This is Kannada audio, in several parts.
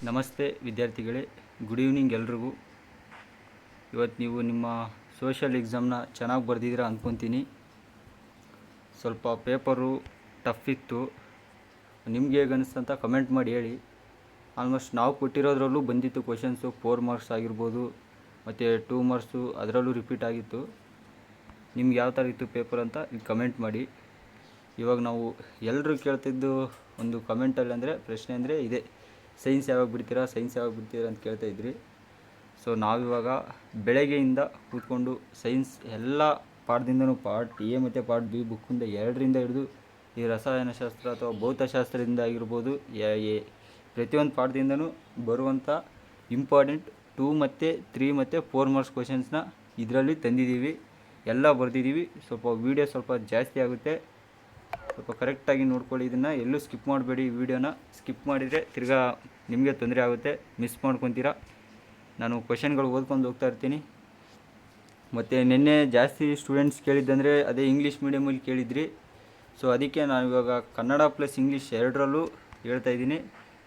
ನಮಸ್ತೆ ವಿದ್ಯಾರ್ಥಿಗಳೇ, ಗುಡ್ ಈವ್ನಿಂಗ್ ಎಲ್ರಿಗೂ. ಇವತ್ತು ನೀವು ನಿಮ್ಮ ಸೋಷಿಯಲ್ ಎಕ್ಸಾಮ್ನ ಚೆನ್ನಾಗಿ ಬರೆದಿದ್ದೀರಾ ಅಂದ್ಕೊತೀನಿ. ಸ್ವಲ್ಪ ಪೇಪರು ಟಫ್ ಇತ್ತು. ನಿಮಗೆ ಹೇಗೆ ಅನಿಸ್ತಂತ ಕಮೆಂಟ್ ಮಾಡಿ ಹೇಳಿ. ಆಲ್ಮೋಸ್ಟ್ ನಾವು ಕೊಟ್ಟಿರೋದ್ರಲ್ಲೂ ಬಂದಿತ್ತು ಕ್ವಶನ್ಸು. 4 ಮಾರ್ಕ್ಸ್ ಆಗಿರ್ಬೋದು, ಮತ್ತು 2 ಮಾರ್ಕ್ಸು ಅದರಲ್ಲೂ ರಿಪೀಟ್ ಆಗಿತ್ತು. ನಿಮ್ಗೆ ಯಾವ ಥರ ಇತ್ತು ಪೇಪರ್ ಅಂತ ಇಲ್ಲಿ ಕಮೆಂಟ್ ಮಾಡಿ. ಇವಾಗ ನಾವು ಎಲ್ಲರೂ ಕೇಳ್ತಿದ್ದು ಒಂದು ಕಮೆಂಟಲ್ಲಿ ಅಂದರೆ ಪ್ರಶ್ನೆ ಅಂದರೆ ಇದೆ, ಸೈನ್ಸ್ ಯಾವಾಗ ಬಿಡ್ತೀರಾ ಅಂತ ಕೇಳ್ತಾಯಿದ್ರಿ. ಸೊ ನಾವಿವಾಗ ಬೆಳಗ್ಗೆಯಿಂದ ಕೂತ್ಕೊಂಡು ಸೈನ್ಸ್ ಎಲ್ಲ ಪಾಠದಿಂದನೂ ಪಾರ್ಟ್ ಎ ಮತ್ತು ಪಾರ್ಟ್ ಬಿ ಬುಕ್ಕಿಂದ 2ರಿಂದ ಹಿಡಿದು ಈ ರಸಾಯನಶಾಸ್ತ್ರ ಅಥವಾ ಭೌತಶಾಸ್ತ್ರದಿಂದ ಆಗಿರ್ಬೋದು, ಪ್ರತಿಯೊಂದು ಪಾಠದಿಂದನೂ ಬರುವಂಥ ಇಂಪಾರ್ಟೆಂಟ್ 2 ಮತ್ತು 3 ಮತ್ತು 4 ಮಾರ್ಕ್ಸ್ ಕ್ವಶನ್ಸ್ನ ಇದರಲ್ಲಿ ತಂದಿದ್ದೀವಿ, ಎಲ್ಲ ಬರೆದಿದ್ದೀವಿ. ವೀಡಿಯೋ ಸ್ವಲ್ಪ ಜಾಸ್ತಿ ಆಗುತ್ತೆ, ಸ್ವಲ್ಪ ಕರೆಕ್ಟಾಗಿ ನೋಡ್ಕೊಳ್ಳಿ. ಇದನ್ನು ಎಲ್ಲೂ ಸ್ಕಿಪ್ ಮಾಡಬೇಡಿ. ವೀಡಿಯೋನ ಸ್ಕಿಪ್ ಮಾಡಿದರೆ ತಿರ್ಗಾ ನಿಮಗೆ ತೊಂದರೆ ಆಗುತ್ತೆ, ಮಿಸ್ ಮಾಡ್ಕೊತೀರಾ. ನಾನು ಕ್ವಶನ್ಗಳು ಓದ್ಕೊಂಡು ಹೋಗ್ತಾ ಇರ್ತೀನಿ. ಮತ್ತು ನಿನ್ನೆ ಜಾಸ್ತಿ ಸ್ಟೂಡೆಂಟ್ಸ್ ಕೇಳಿದ್ದಂದರೆ ಅದೇ ಇಂಗ್ಲೀಷ್ ಮೀಡಿಯಮಲ್ಲಿ ಕೇಳಿದ್ರಿ. ಸೊ ಅದಕ್ಕೆ ನಾನು ಇವಾಗ ಕನ್ನಡ ಪ್ಲಸ್ ಇಂಗ್ಲೀಷ್ ಎರಡರಲ್ಲೂ ಹೇಳ್ತಾಯಿದ್ದೀನಿ.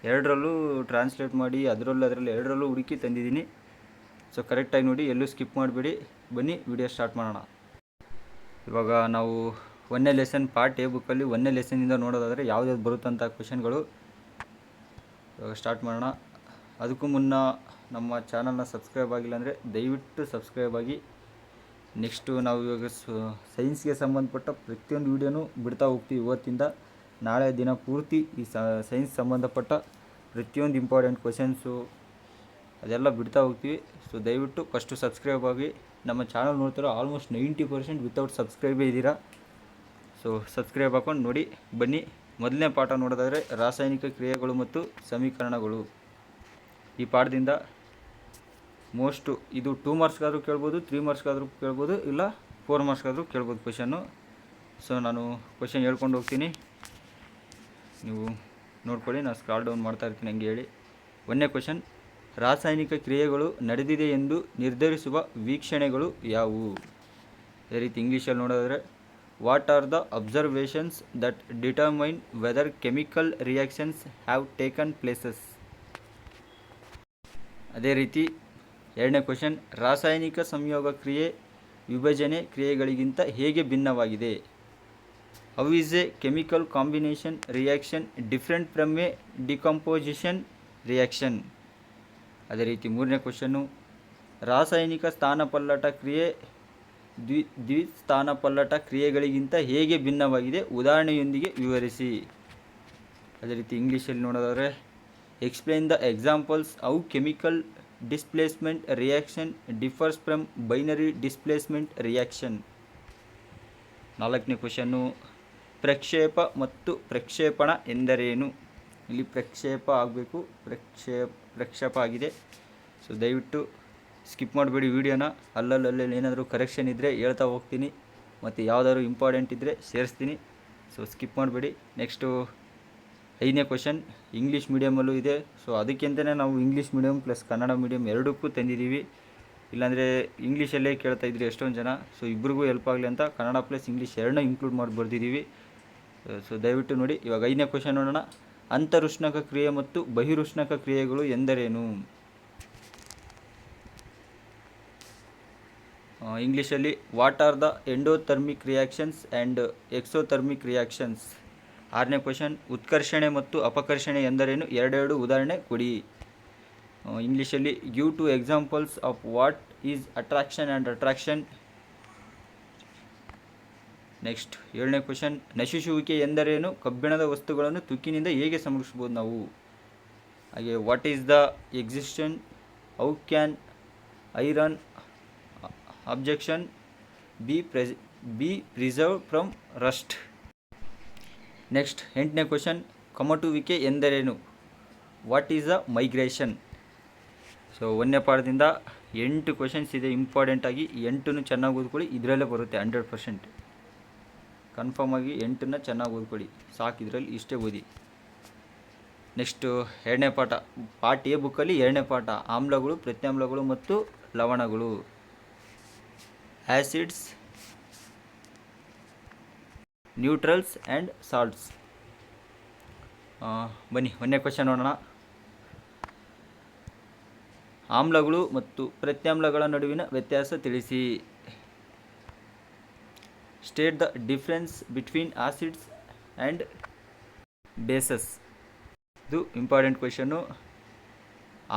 ಎರಡರಲ್ಲೂ ಟ್ರಾನ್ಸ್ಲೇಟ್ ಮಾಡಿ ಅದರಲ್ಲಿ 2ರಲ್ಲೂ ಹುಡುಕಿ ತಂದಿದ್ದೀನಿ. ಸೊ ಕರೆಕ್ಟಾಗಿ ನೋಡಿ, ಎಲ್ಲೂ ಸ್ಕಿಪ್ ಮಾಡಬೇಡಿ. ಬನ್ನಿ ವಿಡಿಯೋ ಸ್ಟಾರ್ಟ್ ಮಾಡೋಣ. ಇವಾಗ ನಾವು 1ನೇ ಲೆಸನ್ ಪಾರ್ಟ್ ಎ ಬುಕ್ಕಲ್ಲಿ 1ನೇ ಲೆಸನ್ನಿಂದ ನೋಡೋದಾದರೆ ಯಾವ್ದು ಬರುತ್ತಂಥ ಕ್ವಶನ್ಗಳು ಇವಾಗ ಸ್ಟಾರ್ಟ್ ಮಾಡೋಣ. ಅದಕ್ಕೂ ಮುನ್ನ ನಮ್ಮ ಚಾನಲ್ನ ಸಬ್ಸ್ಕ್ರೈಬ್ ಆಗಿಲ್ಲ ಅಂದರೆ ದಯವಿಟ್ಟು ಸಬ್ಸ್ಕ್ರೈಬ್ ಆಗಿ. ನೆಕ್ಸ್ಟು ನಾವು ಇವಾಗ ಸೈನ್ಸ್ಗೆ ಸಂಬಂಧಪಟ್ಟ ಪ್ರತಿಯೊಂದು ವೀಡಿಯೋನೂ ಬಿಡ್ತಾ ಹೋಗ್ತೀವಿ. ಇವತ್ತಿಂದ ನಾಳೆ ದಿನ ಪೂರ್ತಿ ಈ ಸೈನ್ಸ್ ಸಂಬಂಧಪಟ್ಟ ಪ್ರತಿಯೊಂದು ಇಂಪಾರ್ಟೆಂಟ್ ಕ್ವಶನ್ಸು ಅದೆಲ್ಲ ಬಿಡ್ತಾ ಹೋಗ್ತೀವಿ. ಸೊ ದಯವಿಟ್ಟು ಫಸ್ಟು ಸಬ್ಸ್ಕ್ರೈಬ್ ಆಗಿ. ನಮ್ಮ ಚಾನಲ್ ನೋಡ್ತಿರೋ ಆಲ್ಮೋಸ್ಟ್ 90% ವಿತೌಟ್ ಸಬ್ಸ್ಕ್ರೈಬೇ ಇದ್ದೀರಾ. ಸೊ ಸಬ್ಸ್ಕ್ರೈಬ್ ಹಾಕೊಂಡು ನೋಡಿ. ಬನ್ನಿ, ಮೊದಲನೇ ಪಾಠ ನೋಡೋದಾದರೆ ರಾಸಾಯನಿಕ ಕ್ರಿಯೆಗಳು ಮತ್ತು ಸಮೀಕರಣಗಳು. ಈ ಪಾಠದಿಂದ ಮೋಸ್ಟು ಇದು 2 ಮಾರ್ಕ್ಸ್ಗಾದರೂ ಕೇಳ್ಬೋದು, 3 ಮಾರ್ಕ್ಸ್ಗಾದರೂ ಕೇಳ್ಬೋದು, ಇಲ್ಲ 4 ಮಾರ್ಕ್ಸ್ಗಾದರೂ ಕೇಳ್ಬೋದು ಕ್ವಶನ್ನು. ಸೊ ನಾನು ಕ್ವಶನ್ ಹೇಳ್ಕೊಂಡು ಹೋಗ್ತೀನಿ, ನೀವು ನೋಡ್ಕೊಳ್ಳಿ. ನಾನು ಸ್ಕ್ರಾಲ್ ಡೌನ್ ಮಾಡ್ತಾ ಇರ್ತೀನಿ, ಹಂಗೆ ಹೇಳಿ. 1ನೇ ಕ್ವಶನ್, ರಾಸಾಯನಿಕ ಕ್ರಿಯೆಗಳು ನಡೆದಿದೆ ಎಂದು ನಿರ್ಧರಿಸುವ ವೀಕ್ಷಣೆಗಳು ಯಾವುವು? ಅದೇ ರೀತಿ ಇಂಗ್ಲೀಷಲ್ಲಿ ನೋಡೋದಾದರೆ, what are the observations that determine whether chemical reactions have taken places? ಅದೇ ರೀತಿ 2ನೇ ಕ್ವಶನ್, ರಾಸಾಯನಿಕ ಸಂಯೋಗ ಕ್ರಿಯೆ ವಿಭಜನೆ ಕ್ರಿಯೆಗಳಿಗಿಂತ ಹೇಗೆ ಭಿನ್ನವಾಗಿದೆ? How is A chemical combination reaction different from A decomposition reaction? ಅದೇ ರೀತಿ 3ನೇ ಕ್ವಶನ್ನು, ರಾಸಾಯನಿಕ ಸ್ಥಾನಪಲ್ಲಟ ಕ್ರಿಯೆ ದ್ವಿಸ್ಥಾನಪಲ್ಲಟ ಕ್ರಿಯೆಗಳಿಗಿಂತ ಹೇಗೆ ಭಿನ್ನವಾಗಿದೆ? ಉದಾಹರಣೆಯೊಂದಿಗೆ ವಿವರಿಸಿ. ಅದೇ ರೀತಿ ಇಂಗ್ಲೀಷಲ್ಲಿ ನೋಡೋದಾದರೆ, explain the examples how chemical displacement reaction differs from binary displacement reaction. 4ನೇ ಕ್ವಶನ್ನು, ಪ್ರಕ್ಷೇಪ ಮತ್ತು ಪ್ರಕ್ಷೇಪಣ ಎಂದರೇನು? ಇಲ್ಲಿ ಪ್ರಕ್ಷೇಪ ಆಗಬೇಕು, ಪ್ರಕ್ಷೇಪ ಆಗಿದೆ. ಸೊ ದಯವಿಟ್ಟು ಸ್ಕಿಪ್ ಮಾಡಬೇಡಿ ವೀಡಿಯೋನ. ಅಲ್ಲಲ್ಲಿ ಏನಾದರೂ ಕರೆಕ್ಷನ್ ಇದ್ದರೆ ಹೇಳ್ತಾ ಹೋಗ್ತೀನಿ, ಮತ್ತು ಯಾವುದಾದ್ರು ಇಂಪಾರ್ಟೆಂಟ್ ಇದ್ದರೆ ಸೇರಿಸ್ತೀನಿ. ಸೊ ಸ್ಕಿಪ್ ಮಾಡಬೇಡಿ. ನೆಕ್ಸ್ಟು 5ನೇ ಕ್ವಶನ್, ಇಂಗ್ಲೀಷ್ ಮೀಡಿಯಮಲ್ಲೂ ಇದೆ. ಸೊ ಅದಕ್ಕೆಂತಲೇ ನಾವು English medium plus Kannada medium ಎರಡಕ್ಕೂ ತಂದಿದ್ದೀವಿ. ಇಲ್ಲಾಂದರೆ ಇಂಗ್ಲೀಷಲ್ಲೇ ಕೇಳ್ತಾಯಿದ್ರಿ ಎಷ್ಟೊಂದು ಜನ. ಸೊ ಇಬ್ಬರಿಗೂ ಹೆಲ್ಪ್ ಆಗಲಿ ಅಂತ ಕನ್ನಡ ಪ್ಲಸ್ ಇಂಗ್ಲೀಷ್ ಎರಡನ್ನ ಇನ್ಕ್ಲೂಡ್ ಮಾಡಿ ಬರ್ದಿದ್ದೀವಿ. ಸೊ ದಯವಿಟ್ಟು ನೋಡಿ. ಇವಾಗ 5ನೇ ಕ್ವಶನ್ ನೋಡೋಣ. ಅಂತರುಷ್ಣಕ ಕ್ರಿಯೆ ಮತ್ತು ಬಹಿರುಷ್ಣಕ ಕ್ರಿಯೆಗಳು ಎಂದರೇನು? ಇಂಗ್ಲೀಷಲ್ಲಿ what are the endothermic reactions and exothermic reactions. 6ನೇ ಕ್ವಶನ್, ಉತ್ಕರ್ಷಣೆ ಮತ್ತು ಅಪಕರ್ಷಣೆ ಎಂದರೇನು? 2 ಉದಾಹರಣೆ ಕೊಡಿ. ಇಂಗ್ಲೀಷಲ್ಲಿ give 2 examples of what is attraction and attraction. Next 7ನೇ ಕ್ವಶನ್, ನಶಿಸುವಿಕೆ ಎಂದರೇನು? ಕಬ್ಬಿಣದ ವಸ್ತುಗಳನ್ನು ತುಕ್ಕಿನಿಂದ ಹೇಗೆ ಸಂರಕ್ಷಿಸ್ಬೋದು ನಾವು? ಹಾಗೆ what is the existence? How can iron objection be preserve from rust? Next 8ನೇ ಕ್ವಶನ್, ಕಮಟುವಿಕೆ ಎಂದರೇನು? What is a migration? So 1ನೇ ಪಾಠದಿಂದ 8 ಕ್ವಶನ್ಸ್ ಇದೆ ಇಂಪಾರ್ಟೆಂಟಾಗಿ. 8 ಚೆನ್ನಾಗಿ ಓದ್ಕೊಳ್ಳಿ, ಇದರಲ್ಲೇ ಬರುತ್ತೆ 100%. ಕನ್ಫರ್ಮ್ ಆಗಿ 8 ಚೆನ್ನಾಗಿ ಓದ್ಕೊಳ್ಳಿ, ಸಾಕು. ಇದರಲ್ಲಿ ಇಷ್ಟೇ ಓದಿ. ನೆಕ್ಸ್ಟು 2ನೇ ಪಾಠ, ಪಾರ್ಟ್ ಎ ಬುಕ್ಕಲ್ಲಿ 2ನೇ ಪಾಠ, ಆಮ್ಲಗಳು, ಪ್ರತ್ಯಾಮ್ಲಗಳು ಮತ್ತು ಲವಣಗಳು. Acids, neutrals and salts. ಬನ್ನಿ 1ನೇ ಕ್ವಶನ್ ನೋಡೋಣ. ಆಮ್ಲಗಳು ಮತ್ತು ಪ್ರತ್ಯಾಮ್ಲಗಳ ನಡುವಿನ ವ್ಯತ್ಯಾಸ ತಿಳಿಸಿ. State the difference between acids and bases. ಇದು ಇಂಪಾರ್ಟೆಂಟ್ ಕ್ವೆಶನ್ನು.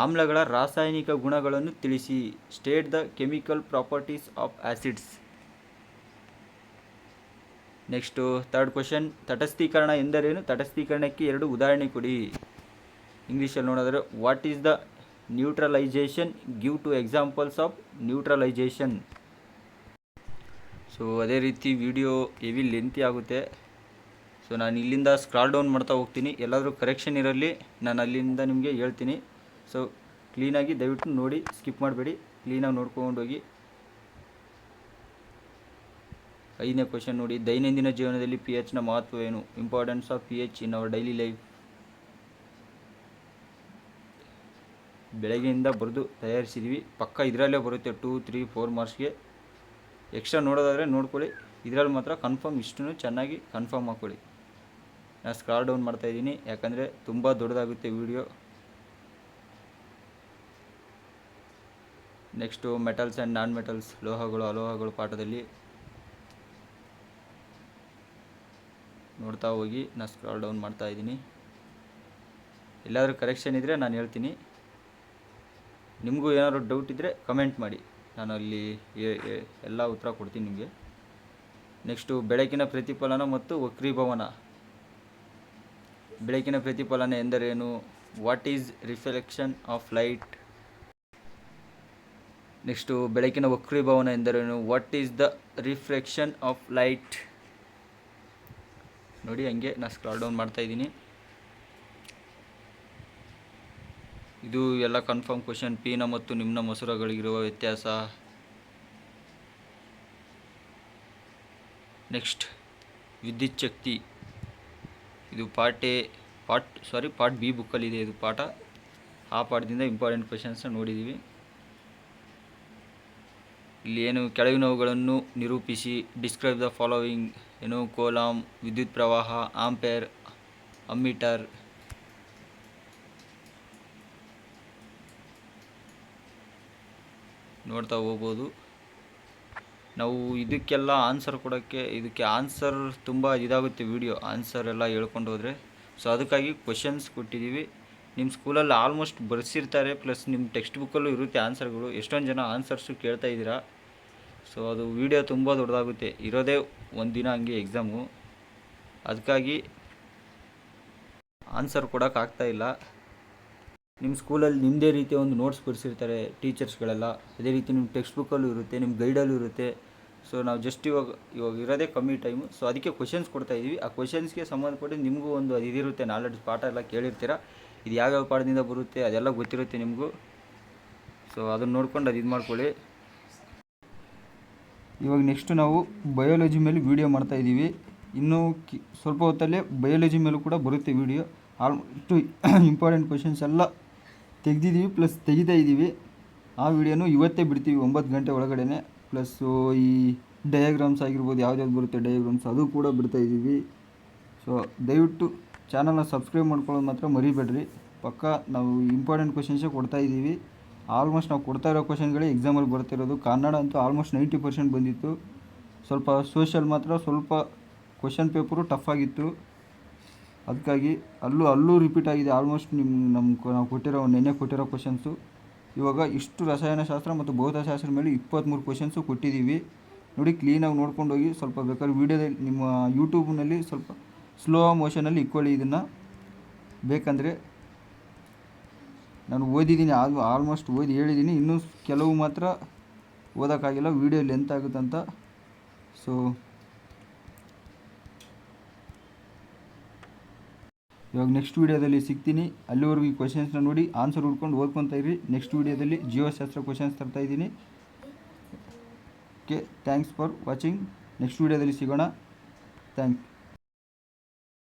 ಆಮ್ಲಗಳ ರಾಸಾಯನಿಕ ಗುಣಗಳನ್ನು ತಿಳಿಸಿ. State the chemical properties of acids. Next third question, ತಟಸ್ಥೀಕರಣ ಎಂದರೇನು? ತಟಸ್ಥೀಕರಣಕ್ಕೆ 2 ಉದಾಹರಣೆ ಕೊಡಿ. ಇಂಗ್ಲೀಷಲ್ಲಿ ನೋಡಿದ್ರೆ what is the neutralization, give 2 examples of neutralization. So ಅದೇ ರೀತಿ ವಿಡಿಯೋ ಹೆವಿ ಲೆಂತಿ ಆಗುತ್ತೆ. ಸೊ ನಾನು ಇಲ್ಲಿಂದ ಸ್ಕ್ರಾಲ್ ಡೌನ್ ಮಾಡ್ತಾ ಹೋಗ್ತೀನಿ. ಎಲ್ಲಾದರೂ ಕರೆಕ್ಷನ್ ಇರಲಿ ನಾನು ಅಲ್ಲಿಂದ ನಿಮಗೆ ಹೇಳ್ತೀನಿ. ಸೊ ಕ್ಲೀನಾಗಿ ದಯವಿಟ್ಟು ನೋಡಿ, ಸ್ಕಿಪ್ ಮಾಡಬೇಡಿ, ಕ್ಲೀನಾಗಿ ನೋಡ್ಕೊಂಡು ಹೋಗಿ. 5ನೇ ಕ್ವೆಶನ್ ನೋಡಿ, ದೈನಂದಿನ ಜೀವನದಲ್ಲಿ pHನ ಮಹತ್ವವೇನು? Importance of pH in our daily life. ಬೆಳಗ್ಗೆಯಿಂದ ಬರೆದು ತಯಾರಿಸಿದ್ವಿ, ಪಕ್ಕ ಇದರಲ್ಲೇ ಬರುತ್ತೆ 2, 3, 4 ಮಾರ್ಕ್ಸ್ಗೆ. ಎಕ್ಸ್ಟ್ರಾ ನೋಡೋದಾದರೆ ನೋಡ್ಕೊಳ್ಳಿ, ಇದರಲ್ಲಿ ಮಾತ್ರ ಕನ್ಫರ್ಮ್ ಇಷ್ಟನ್ನು ಚೆನ್ನಾಗಿ ಕನ್ಫರ್ಮ್ ಮಾಡ್ಕೊಳ್ಳಿ. ನಾನು ಸ್ಕ್ರಾಲ್ ಡೌನ್ ಮಾಡ್ತಾಯಿದ್ದೀನಿ ಯಾಕಂದರೆ ತುಂಬ ದೊಡ್ಡದಾಗುತ್ತೆ video. Next metals and non metals, ಲೋಹಗಳು ಅಲೋಹಗಳು ಪಾಠದಲ್ಲಿ ನೋಡ್ತಾ ಹೋಗಿ. ನಾನು ಸ್ಕ್ರಾಲ್ ಡೌನ್ ಮಾಡ್ತಾಯಿದ್ದೀನಿ. ಎಲ್ಲಾದರೂ ಕರೆಕ್ಷನ್ ಇದ್ದರೆ ನಾನು ಹೇಳ್ತೀನಿ. ನಿಮಗೂ ಏನಾದರೂ ಡೌಟ್ ಇದ್ದರೆ ಕಮೆಂಟ್ ಮಾಡಿ, ನಾನು ಅಲ್ಲಿ ಎಲ್ಲ ಉತ್ತರ ಕೊಡ್ತೀನಿ ನಿಮಗೆ. ನೆಕ್ಸ್ಟು ಬೆಳಕಿನ ಪ್ರತಿಫಲನ ಮತ್ತು ವಕ್ರೀಭವನ. ಬೆಳಕಿನ ಪ್ರತಿಫಲನ ಎಂದರೇನು? What is reflection of light. Next ಬೆಳಕಿನ ವಕ್ರೀಭವನ ಎಂದರೇನು? What is the reflection of light. ನೋಡಿ ಹಂಗೆ ನಾನು ಸ್ಕ್ರಾಲ್ ಡೌನ್ ಮಾಡ್ತಾಯಿದ್ದೀನಿ. ಇದು ಎಲ್ಲ ಕನ್ಫರ್ಮ್ ಕ್ವೆಶನ್. ಪೀನ ಮತ್ತು ನಿಮ್ನ ಮಸೂರಗಳಿಗಿರುವ ವ್ಯತ್ಯಾಸ. ನೆಕ್ಸ್ಟ್ ವಿದ್ಯುತ್ ಶಕ್ತಿ. ಇದು ಪಾರ್ಟ್ ಬಿ ಬುಕ್ಕಲ್ಲಿದೆ ಇದು ಪಾಠ. ಆ ಪಾಠದಿಂದ ಇಂಪಾರ್ಟೆಂಟ್ ಕ್ವೆಶನ್ಸ್ನ ನೋಡಿದ್ದೀವಿ. ಇಲ್ಲಿ ಏನು ಕೆಳಗಿನವುಗಳನ್ನು ನಿರೂಪಿಸಿ. Describe the following. ಏನು ಕೋಲಾಮ್, ವಿದ್ಯುತ್ ಪ್ರವಾಹ, ಆಂಪೇರ್, ಅಮ್ಮೀಟರ್. ನೋಡ್ತಾ ಹೋಗ್ಬೋದು. ನಾವು ಇದಕ್ಕೆಲ್ಲ ಆನ್ಸರ್ ಕೊಡೋಕ್ಕೆ, ಇದಕ್ಕೆ ಆನ್ಸರ್ ತುಂಬ ಇದಾಗುತ್ತೆ ವಿಡಿಯೋ, ಆನ್ಸರ್ ಎಲ್ಲ ಹೇಳ್ಕೊಂಡು ಹೋದರೆ. ಸೊ ಅದಕ್ಕಾಗಿ ಕ್ವೆಶನ್ಸ್ ಕೊಟ್ಟಿದ್ದೀವಿ. ನಿಮ್ಮ ಸ್ಕೂಲಲ್ಲಿ ಆಲ್ಮೋಸ್ಟ್ ಬರ್ಸಿರ್ತಾರೆ, ಪ್ಲಸ್ ನಿಮ್ಮ ಟೆಕ್ಸ್ಟ್ ಬುಕ್ಕಲ್ಲೂ ಇರುತ್ತೆ ಆನ್ಸರ್ಗಳು. ಎಷ್ಟೊಂದು ಜನ ಆನ್ಸರ್ಸು ಕೇಳ್ತಾ ಇದ್ದೀರಾ. ಸೊ ಅದು ವಿಡಿಯೋ ತುಂಬ ದೊಡ್ಡದಾಗುತ್ತೆ. ಇರೋದೇ ಒಂದು ದಿನ ಹಂಗೆ ಎಕ್ಸಾಮು, ಅದಕ್ಕಾಗಿ ಆನ್ಸರ್ ಕೊಡೋಕ್ಕಾಗ್ತಾಯಿಲ್ಲ. ನಿಮ್ಮ ಸ್ಕೂಲಲ್ಲಿ ನಿಮ್ಮದೇ ರೀತಿಯ ಒಂದು ನೋಟ್ಸ್ ಬರ್ಸಿರ್ತಾರೆ ಟೀಚರ್ಸ್ಗಳೆಲ್ಲ. ಅದೇ ರೀತಿ ನಿಮ್ಮ ಟೆಕ್ಸ್ಟ್ ಬುಕ್ಕಲ್ಲೂ ಇರುತ್ತೆ, ನಿಮ್ಮ ಗೈಡಲ್ಲೂ ಇರುತ್ತೆ. ಸೊ ನಾವು ಜಸ್ಟ್ ಇವಾಗ ಇರೋದೇ ಕಮ್ಮಿ ಟೈಮು. ಸೊ ಅದಕ್ಕೆ ಕ್ವೆಶನ್ಸ್ ಕೊಡ್ತಾಯಿದ್ದೀವಿ. ಆ ಕ್ವೆಶನ್ಸ್ಗೆ ಸಂಬಂಧಪಟ್ಟು ನಿಮಗೂ ಒಂದು ಅದು ಇದಿರುತ್ತೆ, ನಾಲೆಡ್ಜ್. ಪಾಠ ಎಲ್ಲ ಕೇಳಿರ್ತೀರ, ಇದು ಯಾವ್ಯಾವ ಪಾಠದಿಂದ ಬರುತ್ತೆ ಅದೆಲ್ಲ ಗೊತ್ತಿರುತ್ತೆ ನಿಮಗೂ. ಸೊ ಅದನ್ನು ನೋಡ್ಕೊಂಡು ಅದು ಇದು ಮಾಡ್ಕೊಳ್ಳಿ. ಇವಾಗ ನೆಕ್ಸ್ಟು ನಾವು ಬಯೋಲಜಿ ಮೇಲೆ ವೀಡಿಯೋ ಮಾಡ್ತಾಯಿದ್ದೀವಿ. ಇನ್ನೂ ಸ್ವಲ್ಪ ಹೊತ್ತಲ್ಲೇ ಬಯೋಲಜಿ ಮೇಲೂ ಕೂಡ ಬರುತ್ತೆ ವೀಡಿಯೋ. ಆಲ್ಮೋಸ್ಟು ಇಂಪಾರ್ಟೆಂಟ್ ಕ್ವೆಶನ್ಸ್ ಎಲ್ಲ ತೆಗೆದಿದ್ದೀವಿ, ಪ್ಲಸ್ ತೆಗಿತಾ ಇದ್ದೀವಿ. ಆ ವಿಡಿಯೋನು ಇವತ್ತೇ ಬಿಡ್ತೀವಿ 9 ಗಂಟೆ ಒಳಗಡೆ. ಪ್ಲಸ್ಸು ಈ ಡಯಾಗ್ರಾಮ್ಸ್ ಆಗಿರ್ಬೋದು, ಯಾವ್ದು ಬರುತ್ತೆ ಡಯಾಗ್ರಾಮ್ಸ್, ಅದು ಕೂಡ ಬಿಡ್ತಾ ಇದ್ದೀವಿ. ಸೊ ದಯವಿಟ್ಟು ಚಾನಲ್ನ ಸಬ್ಸ್ಕ್ರೈಬ್ ಮಾಡ್ಕೊಳ್ಳೋದು ಮಾತ್ರ ಮರಿಬೇಡ್ರಿ. ಪಕ್ಕ ನಾವು ಇಂಪಾರ್ಟೆಂಟ್ ಕ್ವೆಶನ್ಸೇ ಕೊಡ್ತಾಯಿದ್ದೀವಿ. ಆಲ್ಮೋಸ್ಟ್ ನಾವು ಕೊಡ್ತಾ ಇರೋ ಕ್ವೆಶನ್ಗಳೇ ಎಕ್ಸಾಮಲ್ಲಿ ಬರ್ತಿರೋದು. ಕನ್ನಡ ಅಂತೂ ಆಲ್ಮೋಸ್ಟ್ 90% ಬಂದಿತ್ತು. ಸ್ವಲ್ಪ ಸೋಷಲ್ ಮಾತ್ರ ಸ್ವಲ್ಪ ಕ್ವೆಶನ್ ಪೇಪರು ಟಫ್ ಆಗಿತ್ತು. ಅದಕ್ಕಾಗಿ ಅಲ್ಲೂ ರಿಪೀಟ್ ಆಗಿದೆ ಆಲ್ಮೋಸ್ಟ್. ನಾವು ನೆನ್ನೆ ಕೊಟ್ಟಿರೋ ಕ್ವೆಶನ್ಸು. ಇವಾಗ ಇಷ್ಟು ರಸಾಯನಶಾಸ್ತ್ರ ಮತ್ತು ಭೌತಶಾಸ್ತ್ರ ಮೇಲೆ 23 ಕ್ವೆಶನ್ಸು ಕೊಟ್ಟಿದ್ದೀವಿ. ನೋಡಿ ಕ್ಲೀನಾಗಿ ನೋಡ್ಕೊಂಡು ಹೋಗಿ. ಸ್ವಲ್ಪ ಬೇಕಾದ್ರೆ ವೀಡಿಯೋದಲ್ಲಿ ನಿಮ್ಮ ಯೂಟ್ಯೂಬ್ನಲ್ಲಿ ಸ್ವಲ್ಪ ಸ್ಲೋ ಮೋಷನಲ್ಲಿ ಇಕ್ಕೊಳ್ಳಿ ಇದನ್ನು. ಬೇಕಂದರೆ ನಾನು ಓದಿದ್ದೀನಿ, ಆಲ್ಮೋಸ್ಟ್ ಓದಿ ಹೇಳಿದ್ದೀನಿ. ಇನ್ನೂ ಕೆಲವು ಮಾತ್ರ ಓದೋಕ್ಕಾಗಿಲ್ಲ, ವೀಡಿಯೋ ಲೆಂತ್ ಆಗುತ್ತಂತ. ಸೊ ಇವಾಗ ನೆಕ್ಸ್ಟ್ ವೀಡಿಯೋದಲ್ಲಿ ಸಿಗ್ತೀನಿ. ಅಲ್ಲಿವರೆಗೂ ಈ ಕ್ವೆಶನ್ಸ್ನ ನೋಡಿ ಆನ್ಸರ್ ಹುಡ್ಕೊಂಡು ಓದ್ಕೊತಾ ಇರಿ. ನೆಕ್ಸ್ಟ್ ವೀಡಿಯೋದಲ್ಲಿ ಜೀವಶಾಸ್ತ್ರ ಕ್ವೆಶನ್ಸ್ ತರ್ತಾಯಿದ್ದೀನಿ. Okay, thanks for watching. Next ವೀಡಿಯೋದಲ್ಲಿ ಸಿಗೋಣ. Thank you.